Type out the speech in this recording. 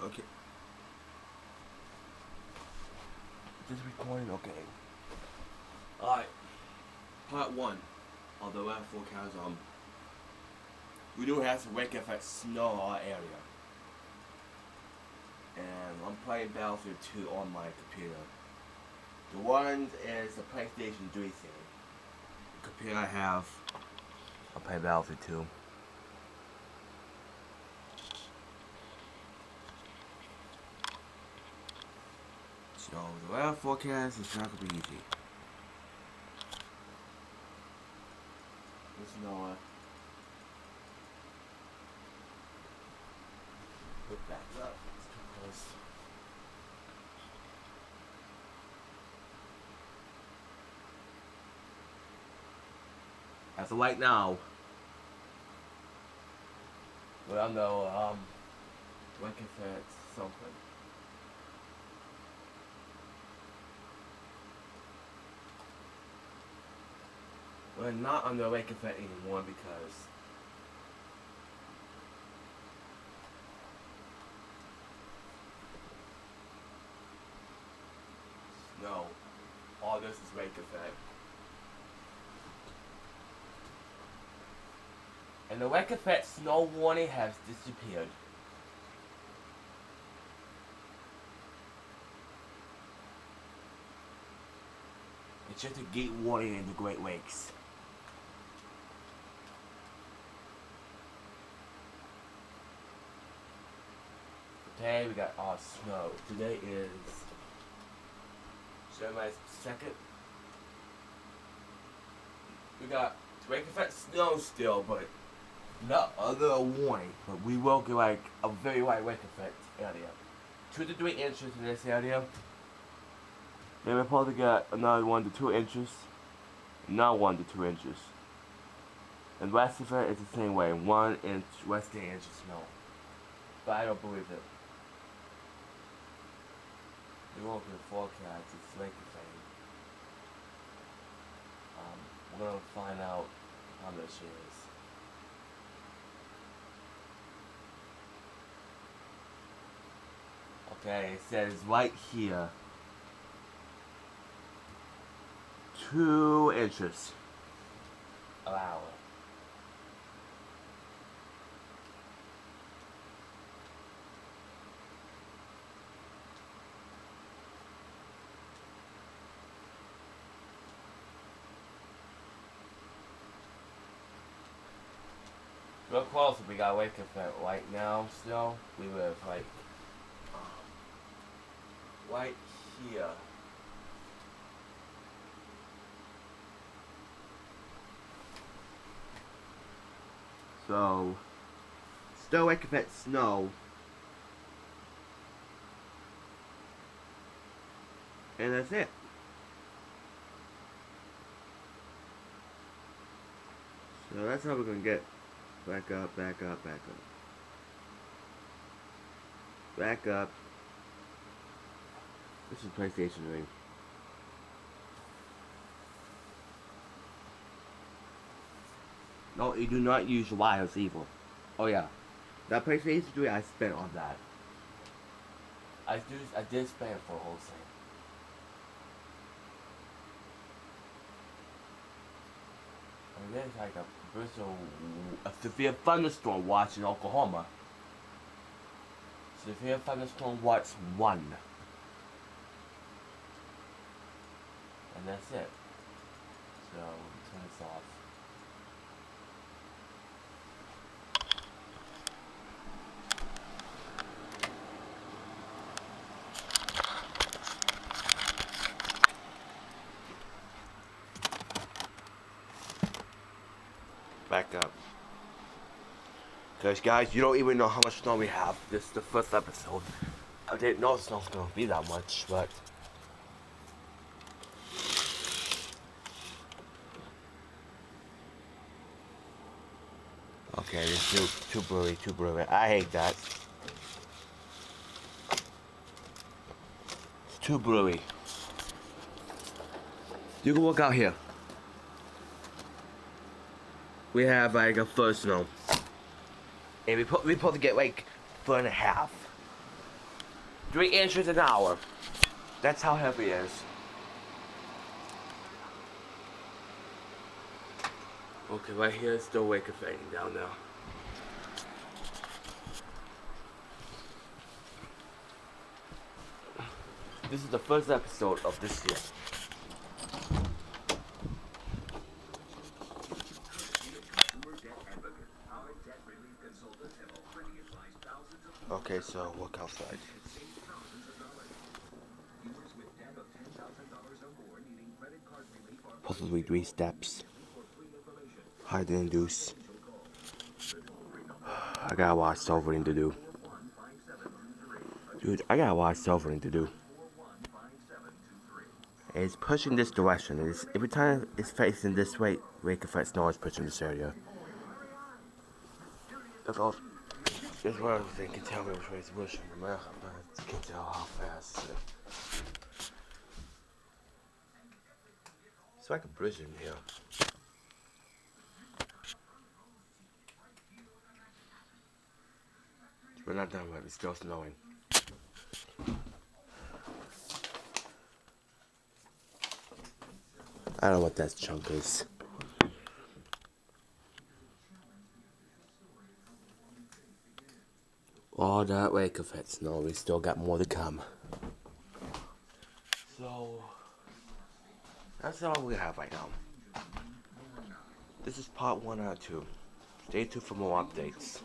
Okay. Just recording, okay. Alright. Part 1 of the weather forecast. We do have some wake effect snow in our area. And I'm playing Battlefield 2 on my computer. The one is the PlayStation 3 thing. The computer I have, I'm playing Battlefield 2. So the weather forecast is not gonna be easy. There's Noah. Put back up. It's too close. As of right now, we don't know when can fit something. We're not under wake effect anymore because snow. All this is wake effect. And the wake effect snow warning has disappeared. It's just a gate warning in the Great Lakes. Today we got snow. Today is July 2nd. We got wake effect snow still, but not other warning. But we will get like a very light wake effect area. 2 to 3 inches in this area. Then we'll probably get another 1 to 2 inches. Not 1 to 2 inches. And the rest of it is the same way. 1 inch, less than an inch of snow. But I don't believe it. We won't get a forecast, it's lake effect. We're gonna find out how much it is. Okay, it says right here 2 inches an hour. Real close, we got wake effect right now still. We live like right here. So still wake effect snow. And that's it. So that's how we're gonna get. Back up, back up, back up. Back up. This is PlayStation ring. No, you do not use wires either. Oh yeah. That PlayStation 3 I spent on that. I did spend it for a whole thing. And there's like a severe thunderstorm watch in Oklahoma. Severe thunderstorm watch 1. And that's it. So, turn this off. Back up. Because guys, you don't even know how much snow we have. This is the first episode. I didn't know it's not going to be that much, but okay, this is too blurry, too blurry. I hate that. It's too blurry. You can walk out here. We have like a first snow. And we supposed to get like 4.5. 3 inches an hour. That's how heavy it is. Okay, right here it's still wake effecting down now. This is the first episode of this year. Okay, so walk outside. Possibly 3 steps. Hide and induce. I got a lot of solving to do. Dude, I got a lot of solving to do. It's pushing this direction. It's, every time it's facing this way, wake effects know it's pushing this area. That's all. That's what they can tell me which way it's pushing. Man, I can't tell how fast. It's like a bridge in here. We're not done yet. It's still snowing. I don't know what that chunk is. All that wake effect snow. We still got more to come. So that's all we have right now. This is part 1 out of 2. Stay tuned for more updates.